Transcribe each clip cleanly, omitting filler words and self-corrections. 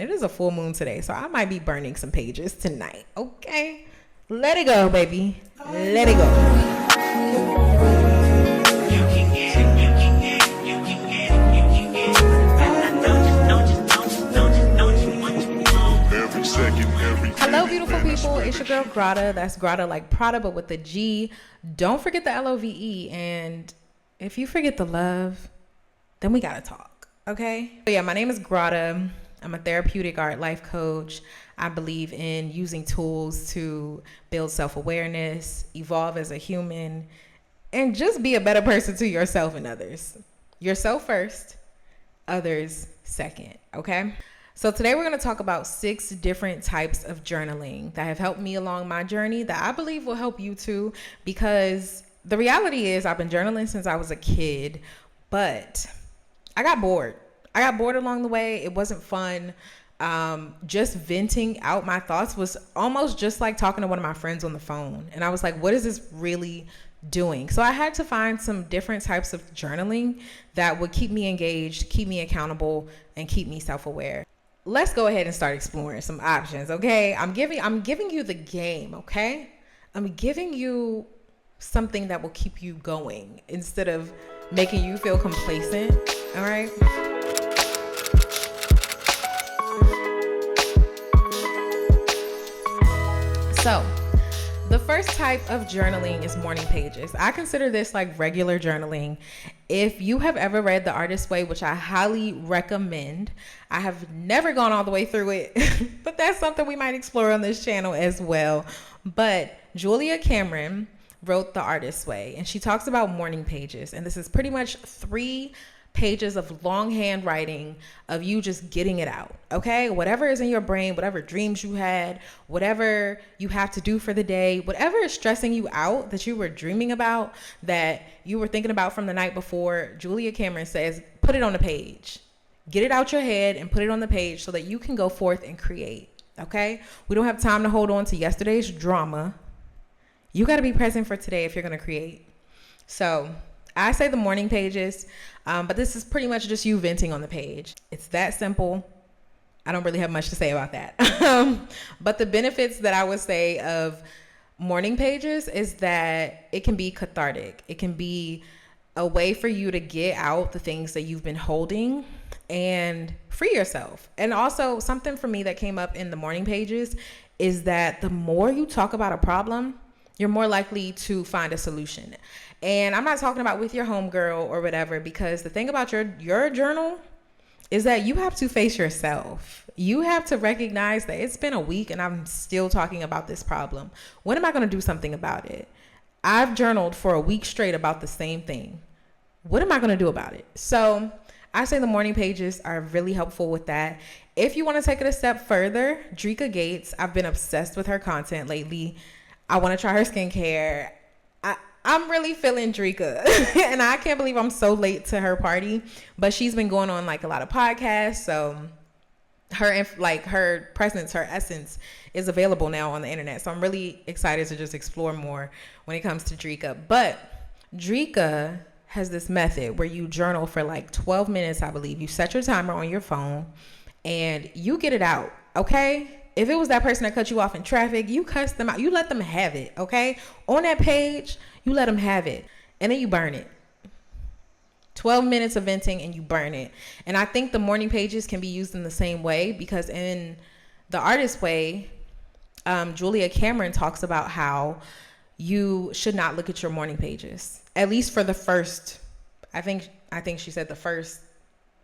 It is a full moon today, so I might be burning some pages tonight. Okay, let it go, baby. Let it go. Hello, beautiful people. It's your girl Grada. That's Grada like Prada, but with the G. Don't forget the LOVE. And if you forget the love, then we gotta talk. Okay. So yeah, my name is Grada. I'm a therapeutic art life coach. I believe in using tools to build self-awareness, evolve as a human, and just be a better person to yourself and others. Yourself first, others second. Okay. So today we're going to talk about 6 different types of journaling that have helped me along my journey that I believe will help you too, because the reality is I've been journaling since I was a kid, but I got bored. I got bored along the way. It wasn't fun. Just venting out my thoughts was almost just like talking to one of my friends on the phone. And I was like, what is this really doing? So I had to find some different types of journaling that would keep me engaged, keep me accountable, and keep me self-aware. Let's go ahead and start exploring some options, okay? I'm giving you the game, okay? I'm giving you something that will keep you going instead of making you feel complacent, all right? So, the first type of journaling is morning pages. I consider this like regular journaling. If you have ever read The Artist's Way, which I highly recommend, I have never gone all the way through it, but that's something we might explore on this channel as well. But Julia Cameron wrote The Artist's Way, and she talks about morning pages. And this is pretty much 3 pages of long handwriting of you just getting it out, okay? Whatever is in your brain, whatever dreams you had, whatever you have to do for the day, whatever is stressing you out that you were dreaming about, that you were thinking about from the night before, Julia Cameron says, put it on the page. Get it out your head and put it on the page so that you can go forth and create, okay? We don't have time to hold on to yesterday's drama. You got to be present for today if you're going to create. So I say the morning pages, but this is pretty much just you venting on the page. It's that simple. I don't really have much to say about that. But the benefits that I would say of morning pages is that it can be cathartic. It can be a way for you to get out the things that you've been holding and free yourself. And also something for me that came up in the morning pages is that the more you talk about a problem, you're more likely to find a solution. And I'm not talking about with your homegirl or whatever, because the thing about your journal is that you have to face yourself. You have to recognize that it's been a week and I'm still talking about this problem. When am I going to do something about it? I've journaled for a week straight about the same thing. What am I going to do about it? So I say the morning pages are really helpful with that. If you want to take it a step further, Drika Gates, I've been obsessed with her content lately. I want to try her skincare. I'm really feeling Drika and I can't believe I'm so late to her party, but she's been going on like a lot of podcasts. So her presence, her essence is available now on the internet. So I'm really excited to just explore more when it comes to Drika. But Drika has this method where you journal for like 12 minutes, I believe. You set your timer on your phone and you get it out. Okay. If it was that person that cut you off in traffic, you cuss them out. You let them have it, okay? On that page, you let them have it. And then you burn it. 12 minutes of venting and you burn it. And I think the morning pages can be used in the same way, because in The Artist's Way, Julia Cameron talks about how you should not look at your morning pages. At least for the first, I think she said the first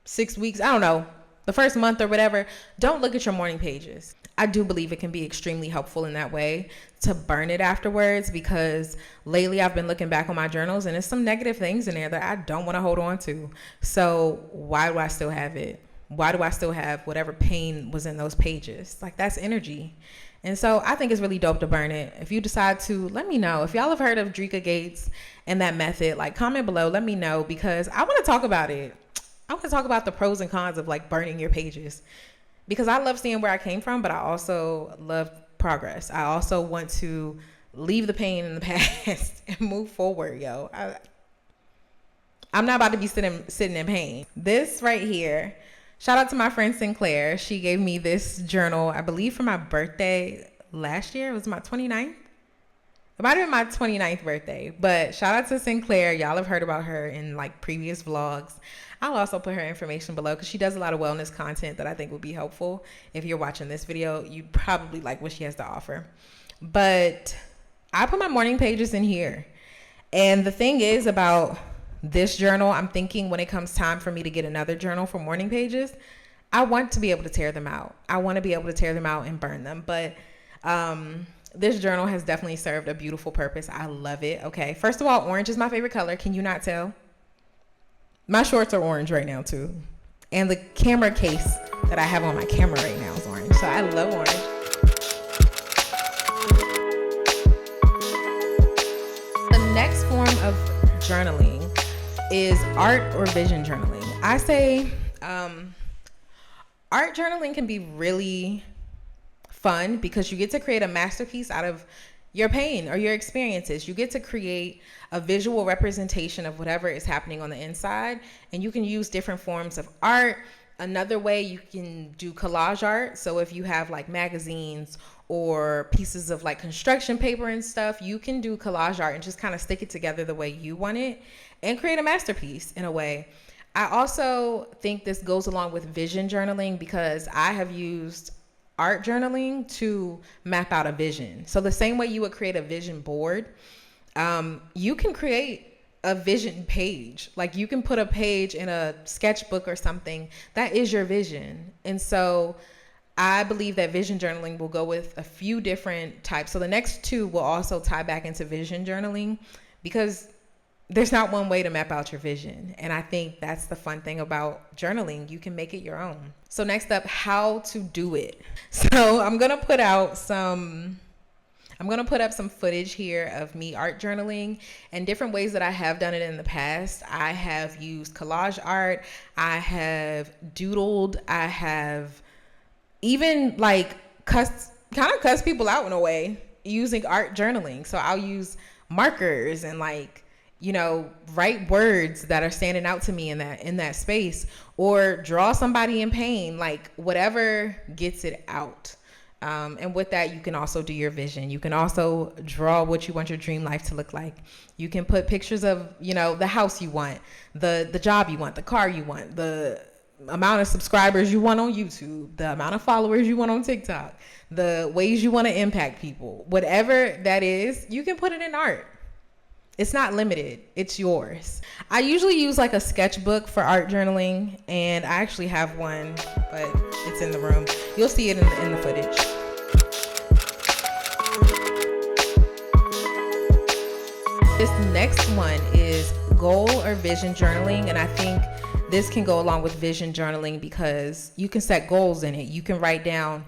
6 weeks. I don't know. The first month or whatever, don't look at your morning pages. I do believe it can be extremely helpful in that way to burn it afterwards, because lately I've been looking back on my journals and there's some negative things in there that I don't want to hold on to. So why do I still have it? Why do I still have whatever pain was in those pages? Like, that's energy. And so I think it's really dope to burn it. If you decide to, let me know. If y'all have heard of Drika Gates and that method, like, comment below, let me know, because I want to talk about it. I want to talk about the pros and cons of like burning your pages, because I love seeing where I came from, but I also love progress. I also want to leave the pain in the past and move forward, yo. I'm not about to be sitting in pain. This right here Shout out to my friend Sinclair. She gave me this journal, I believe, for my birthday last year. It was my 29th. It might have been my 29th birthday, but shout out to Sinclair. Y'all have heard about her in like previous vlogs. I'll also put her information below because she does a lot of wellness content that I think would be helpful. If you're watching this video, you probably like what she has to offer. But I put my morning pages in here. And the thing is about this journal, I'm thinking when it comes time for me to get another journal for morning pages, I want to be able to tear them out. I want to be able to tear them out and burn them. But this journal has definitely served a beautiful purpose. I love it. Okay. First of all, orange is my favorite color. Can you not tell? My shorts are orange right now too. And the camera case that I have on my camera right now is orange. So I love orange. The next form of journaling is art or vision journaling. I say art journaling can be really fun because you get to create a masterpiece out of your pain or your experiences. You get to create a visual representation of whatever is happening on the inside, and you can use different forms of art. Another way, you can do collage art. So if you have like magazines or pieces of like construction paper and stuff, you can do collage art and just kind of stick it together the way you want it and create a masterpiece in a way. I also think this goes along with vision journaling because I have used art journaling to map out a vision. So the same way you would create a vision board, you can create a vision page. Like you can put a page in a sketchbook or something that is your vision. And so I believe that vision journaling will go with a few different types. So the next two will also tie back into vision journaling because there's not one way to map out your vision. And I think that's the fun thing about journaling. You can make it your own. So next up, how to do it. So I'm going to put up some footage here of me art journaling and different ways that I have done it in the past. I have used collage art. I have doodled. I have even like cuss people out in a way using art journaling. So I'll use markers and like, you know, write words that are standing out to me in that space, or draw somebody in pain, like whatever gets it out. And with that, you can also do your vision. You can also draw what you want your dream life to look like. You can put pictures of, you know, the house you want, the job you want, the car you want, the amount of subscribers you want on YouTube, the amount of followers you want on TikTok, the ways you want to impact people. Whatever that is, you can put it in art. It's not limited. It's yours. I usually use like a sketchbook for art journaling, and I actually have one, but it's in the room. You'll see it in the footage. This next one is goal or vision journaling, and I think this can go along with vision journaling because you can set goals in it. You can write down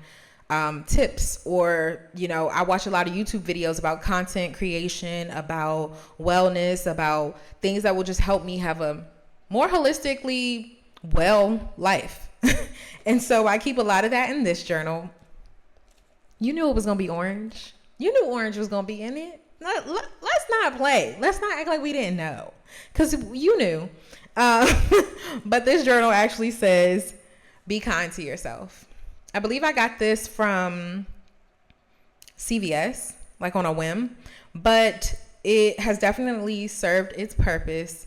tips, or, you know, I watch a lot of YouTube videos about content creation, about wellness, about things that will just help me have a more holistically well life. And so I keep a lot of that in this journal. You knew it was going to be orange. You knew orange was going to be in it. Let's not play. Let's not act like we didn't know, because you knew. But this journal actually says, be kind to yourself. I believe I got this from CVS, like on a whim, but it has definitely served its purpose.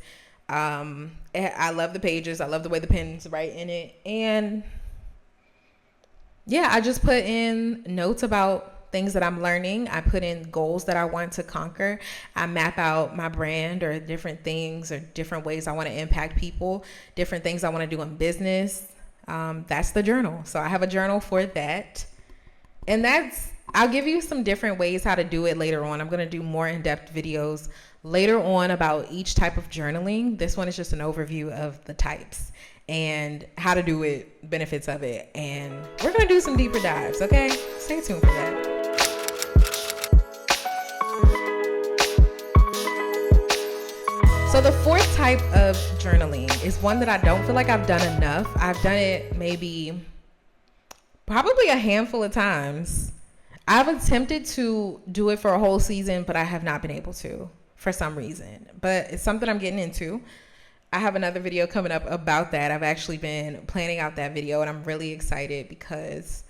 I love the pages. I love the way the pen's right in it. And yeah, I just put in notes about things that I'm learning. I put in goals that I want to conquer. I map out my brand or different things or different ways I want to impact people, different things I want to do in business. That's the journal. So I have a journal for that. And I'll give you some different ways how to do it later on. I'm going to do more in-depth videos later on about each type of journaling. This one is just an overview of the types and how to do it, benefits of it. And we're going to do some deeper dives, okay? Stay tuned for that. So the fourth type of journaling is one that I don't feel like I've done enough. I've done it probably a handful of times. I've attempted to do it for a whole season, but I have not been able to for some reason. But it's something I'm getting into. I have another video coming up about that. I've actually been planning out that video, and I'm really excited because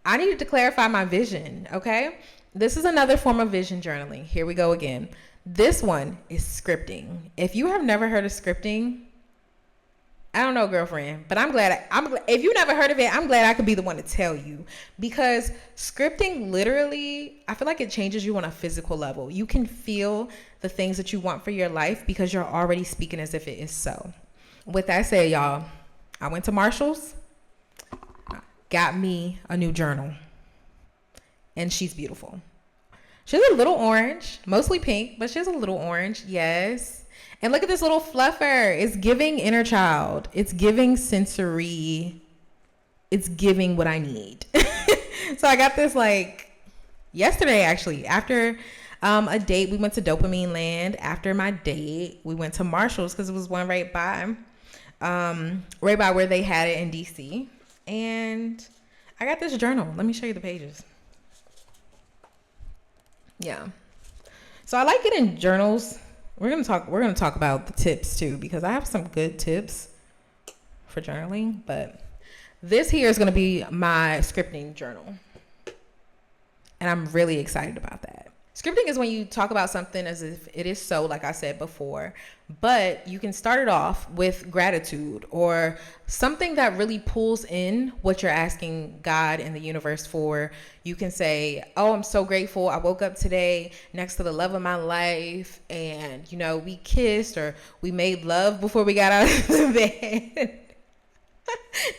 I needed to clarify my vision, okay? This is another form of vision journaling. Here we go again. This one is scripting. If you have never heard of scripting, I don't know, girlfriend, but I'm glad if you never heard of it, I'm glad I could be the one to tell you, because scripting literally, I feel like it changes you on a physical level. You can feel the things that you want for your life because you're already speaking as if it is so. With that said, y'all, I went to Marshall's, got me a new journal, and she's beautiful. She's a little orange, mostly pink, but she's a little orange. Yes. And look at this little fluffer. It's giving inner child. It's giving sensory. It's giving what I need. So I got this like yesterday, actually. After a date, we went to Dopamine Land. After my date, we went to Marshall's because it was one right by where they had it in DC. And I got this journal. Let me show you the pages. Yeah. So I like getting journals. We're gonna talk about the tips too, because I have some good tips for journaling, but this here is gonna be my scripting journal. And I'm really excited about that. Scripting is when you talk about something as if it is so, like I said before, but you can start it off with gratitude or something that really pulls in what you're asking God and the universe for. You can say, oh, I'm so grateful. I woke up today next to the love of my life, and, you know, we kissed or we made love before we got out of the bed.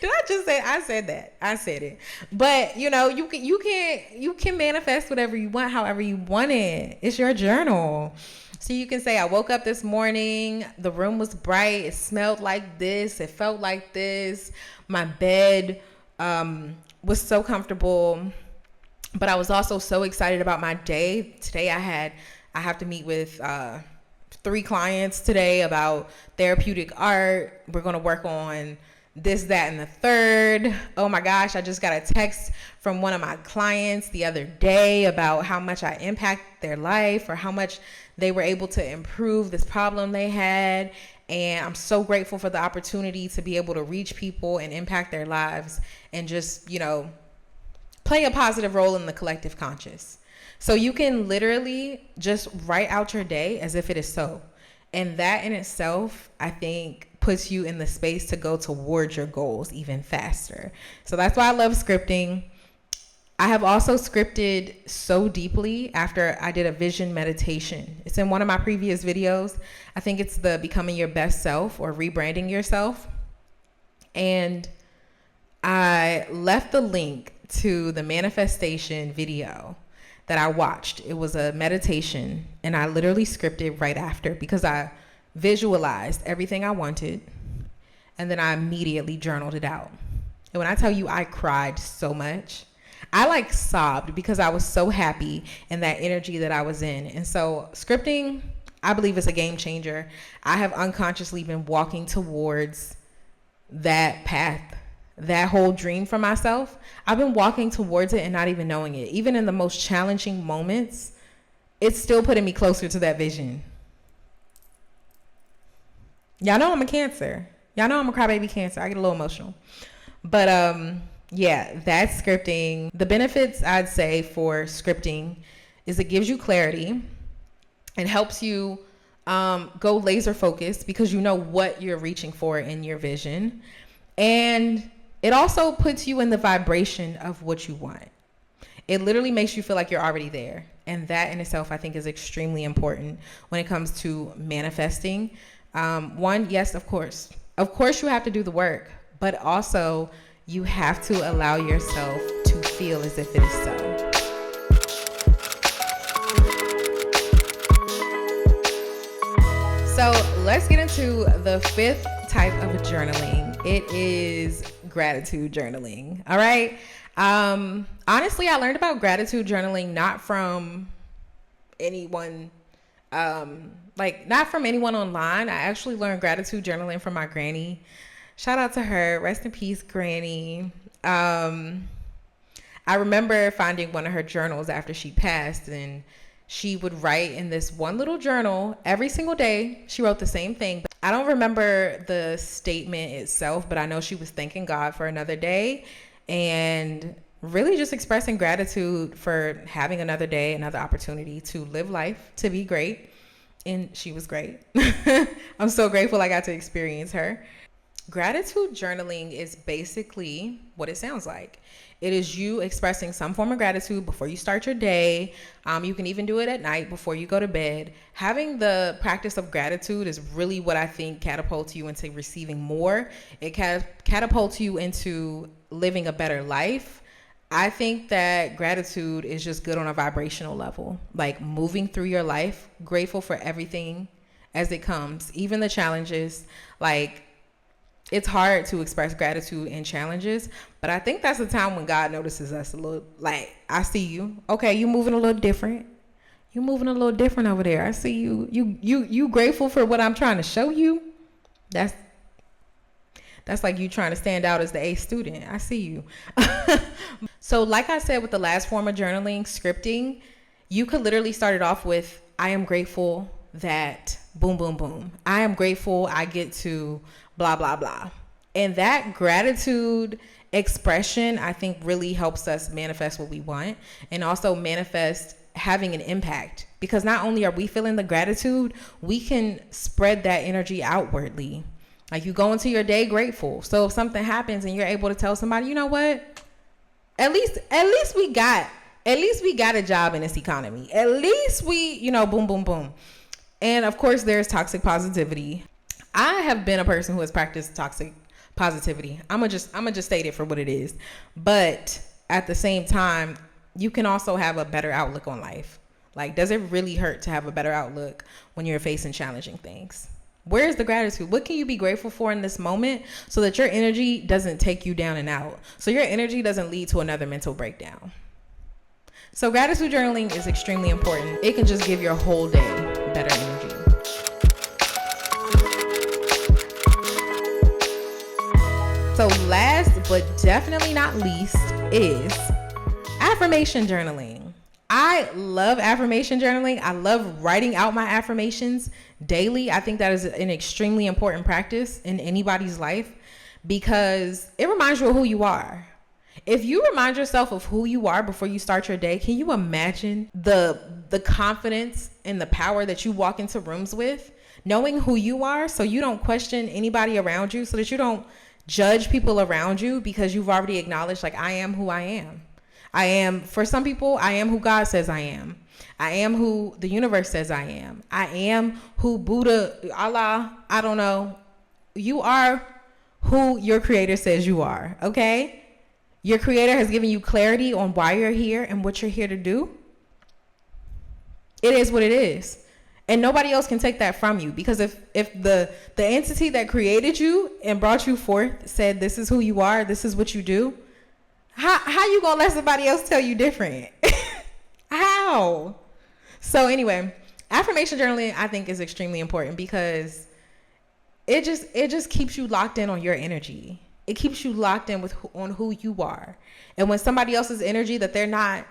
Did I just say I said that? I said it. But you know, you can manifest whatever you want, however you want it. It's your journal. So you can say, I woke up this morning, the room was bright, it smelled like this, it felt like this, my bed was so comfortable, but I was also so excited about my day. Today I have to meet with 3 clients today about therapeutic art. We're going to work on this, that, and the third. Oh my gosh, I just got a text from one of my clients the other day about how much I impact their life or how much they were able to improve this problem they had. And I'm so grateful for the opportunity to be able to reach people and impact their lives and just, you know, play a positive role in the collective conscious. So you can literally just write out your day as if it is so. And that in itself, I think, puts you in the space to go towards your goals even faster. So that's why I love scripting. I have also scripted so deeply after I did a vision meditation. It's in one of my previous videos. I think it's the Becoming Your Best Self or Rebranding Yourself. And I left the link to the manifestation video that I watched. It was a meditation, and I literally scripted right after because I visualized everything I wanted, and then I immediately journaled it out. And when I tell you I cried so much, I like sobbed because I was so happy in that energy that I was in. And so scripting, I believe, is a game changer. I have unconsciously been walking towards that path, that whole dream for myself. I've been walking towards it and not even knowing it. Even in the most challenging moments, it's still putting me closer to that vision. Y'all know I'm a Cancer. Y'all know I'm a crybaby Cancer. I get a little emotional. But yeah, that's scripting. The benefits I'd say for scripting is it gives you clarity. It helps you go laser focused because you know what you're reaching for in your vision. And it also puts you in the vibration of what you want. It literally makes you feel like you're already there. And that in itself, I think, is extremely important when it comes to manifesting. One, yes, of course. Of course you have to do the work, but also you have to allow yourself to feel as if it is so. So let's get into the 5th type of journaling. It is gratitude journaling. All right. Honestly, I learned about gratitude journaling not from anyone, not from anyone online. I actually learned gratitude journaling from my granny. Shout out to her. Rest in peace, Granny. I remember finding one of her journals after she passed, and She would write in this one little journal every single day. She wrote the same thing. I don't remember the statement itself, but I know she was thanking God for another day and really just expressing gratitude for having another day, another opportunity to live life, to be great. And she was great. I'm so grateful I got to experience her. Gratitude journaling is basically what it sounds like. It is you expressing some form of gratitude before you start your day. You can even do it at night before you go to bed. Having the practice of gratitude is really what I think catapults you into receiving more. It catapults you into living a better life. I think that gratitude is just good on a vibrational level, like moving through your life, grateful for everything as it comes, even the challenges. Like, it's hard to express gratitude in challenges, but I think that's the time when God notices us a little. Like, I see you. Okay, you moving a little different. You moving a little different over there. I see you. You grateful for what I'm trying to show you. That's like you trying to stand out as the A student. I see you. So like I said, with the last form of journaling, scripting, you could literally start it off with, I am grateful that boom, boom, boom. I am grateful I get to blah, blah, blah. And that gratitude expression, I think, really helps us manifest what we want and also manifest having an impact, because not only are we feeling the gratitude, we can spread that energy outwardly. Like, you go into your day grateful. So if something happens and you're able to tell somebody, you know what, at least we got a job in this economy. At least we, boom, boom, boom. And of course there's toxic positivity. I have been a person who has practiced toxic positivity. I'm gonna just state it for what it is. But at the same time, you can also have a better outlook on life. Like, does it really hurt to have a better outlook when you're facing challenging things? Where's the gratitude? What can you be grateful for in this moment so that your energy doesn't take you down and out? So your energy doesn't lead to another mental breakdown. So gratitude journaling is extremely important. It can just give your whole day better energy. So last but definitely not least is affirmation journaling. I love affirmation journaling. I love writing out my affirmations daily. I think that is an extremely important practice in anybody's life because it reminds you of who you are. If you remind yourself of who you are before you start your day, can you imagine the confidence and the power that you walk into rooms with, knowing who you are so you don't question anybody around you, so that you don't judge people around you because you've already acknowledged, like, I am who I am. I am, for some people, I am who God says I am. I am who the universe says I am. I am who Buddha, Allah, I don't know. You are who your creator says you are, okay? Your creator has given you clarity on why you're here and what you're here to do. It is what it is. And nobody else can take that from you, because if the entity that created you and brought you forth said this is who you are, this is what you do, how you gonna let somebody else tell you different? How? So anyway, affirmation journaling I think is extremely important because it just keeps you locked in on your energy. It keeps you locked in on who you are. And when somebody else's energy that they're not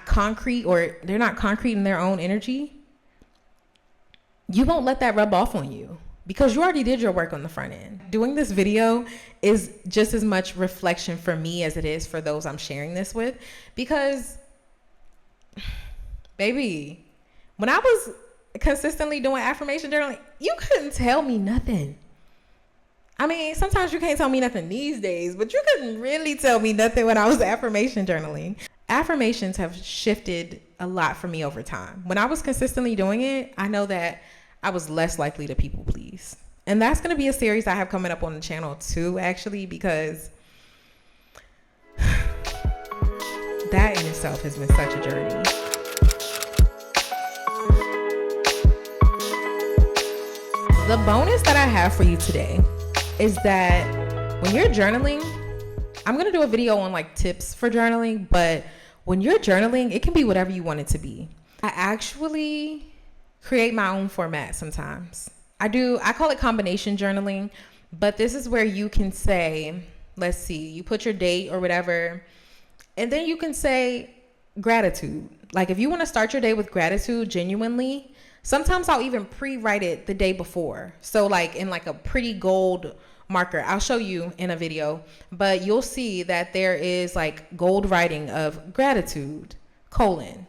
concrete, or they're not concrete in their own energy, you won't let that rub off on you because you already did your work on the front end. Doing this video is just as much reflection for me as it is for those I'm sharing this with, because baby, when I was consistently doing affirmation journaling, you couldn't tell me nothing. I mean, sometimes you can't tell me nothing these days, but you couldn't really tell me nothing when I was affirmation journaling. Affirmations have shifted a lot for me over time. When I was consistently doing it, I know that I was less likely to people please. And that's going to be a series I have coming up on the channel too, actually, because that in itself has been such a journey. The bonus that I have for you today is that when you're journaling, I'm going to do a video on like tips for journaling, but when you're journaling, it can be whatever you want it to be. I actually create my own format sometimes. I call it combination journaling, but this is where you can say, let's see, you put your date or whatever, and then you can say, gratitude. Like if you want to start your day with gratitude genuinely, sometimes I'll even pre-write it the day before. So like in like a pretty gold marker. I'll show you in a video, but you'll see that there is like gold writing of gratitude, colon,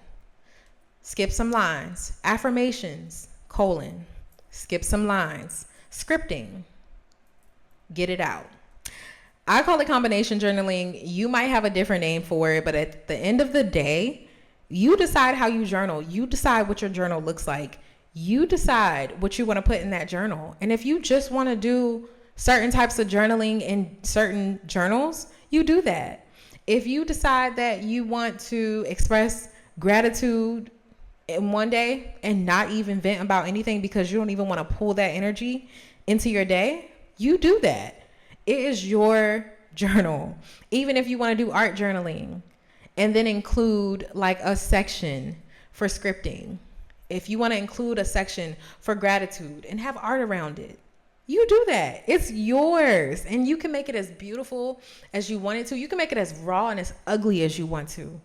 skip some lines, affirmations, colon, skip some lines, scripting, get it out. I call it combination journaling. You might have a different name for it, but at the end of the day, you decide how you journal. You decide what your journal looks like. You decide what you want to put in that journal. And if you just want to do certain types of journaling in certain journals, you do that. If you decide that you want to express gratitude in one day and not even vent about anything because you don't even want to pull that energy into your day, you do that. It is your journal. Even if you want to do art journaling and then include like a section for scripting, if you want to include a section for gratitude and have art around it, you do that. It's yours. And you can make it as beautiful as you want it to. You can make it as raw and as ugly as you want to.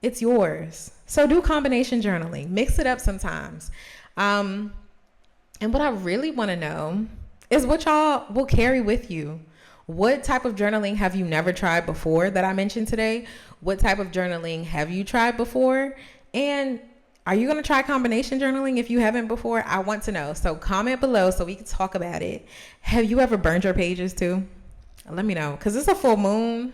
It's yours. So do combination journaling. Mix it up sometimes. And what I really want to know is what y'all will carry with you. What type of journaling have you never tried before that I mentioned today? What type of journaling have you tried before? And are you going to try combination journaling if you haven't before? I want to know. So comment below so we can talk about it. Have you ever burned your pages too? Let me know, because it's a full moon.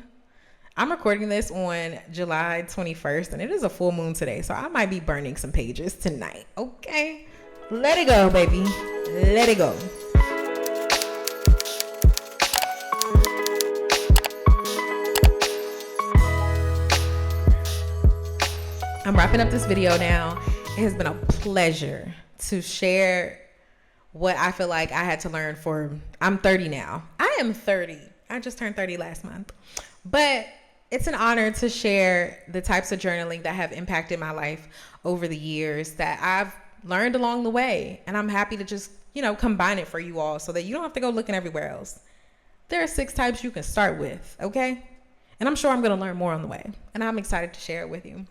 I'm recording this on July 21st, and it is a full moon today. So I might be burning some pages tonight. Okay? Let it go, baby. Let it go. I'm wrapping up this video now. It has been a pleasure to share what I feel like I had to learn I'm 30 now. I am 30. I just turned 30 last month. But it's an honor to share the types of journaling that have impacted my life over the years that I've learned along the way. And I'm happy to just, combine it for you all so that you don't have to go looking everywhere else. There are 6 types you can start with, okay? And I'm sure I'm going to learn more on the way. And I'm excited to share it with you.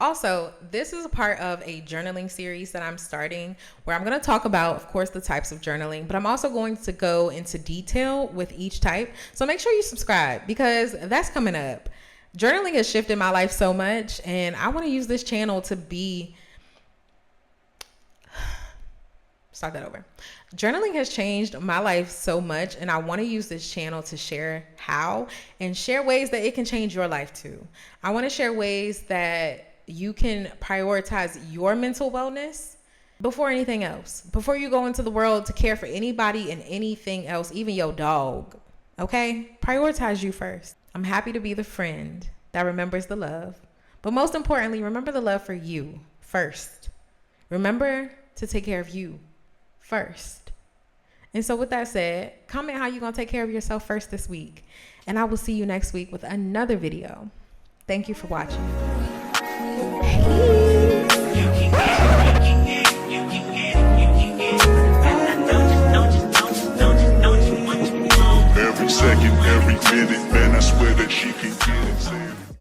Also, this is a part of a journaling series that I'm starting where I'm going to talk about, of course, the types of journaling, but I'm also going to go into detail with each type. So make sure you subscribe because that's coming up. Journaling has shifted my life so much, and I want to use this channel to start that over. Journaling has changed my life so much, and I want to use this channel to share how and share ways that it can change your life too. I want to share ways that you can prioritize your mental wellness before anything else, before you go into the world to care for anybody and anything else, even your dog. Okay? Prioritize you first. I'm happy to be the friend that remembers the love, but most importantly, remember the love for you first. Remember to take care of you first. And so with that said, comment how you're going to take care of yourself first this week. And I will see you next week with another video. Thank you for watching. Peace.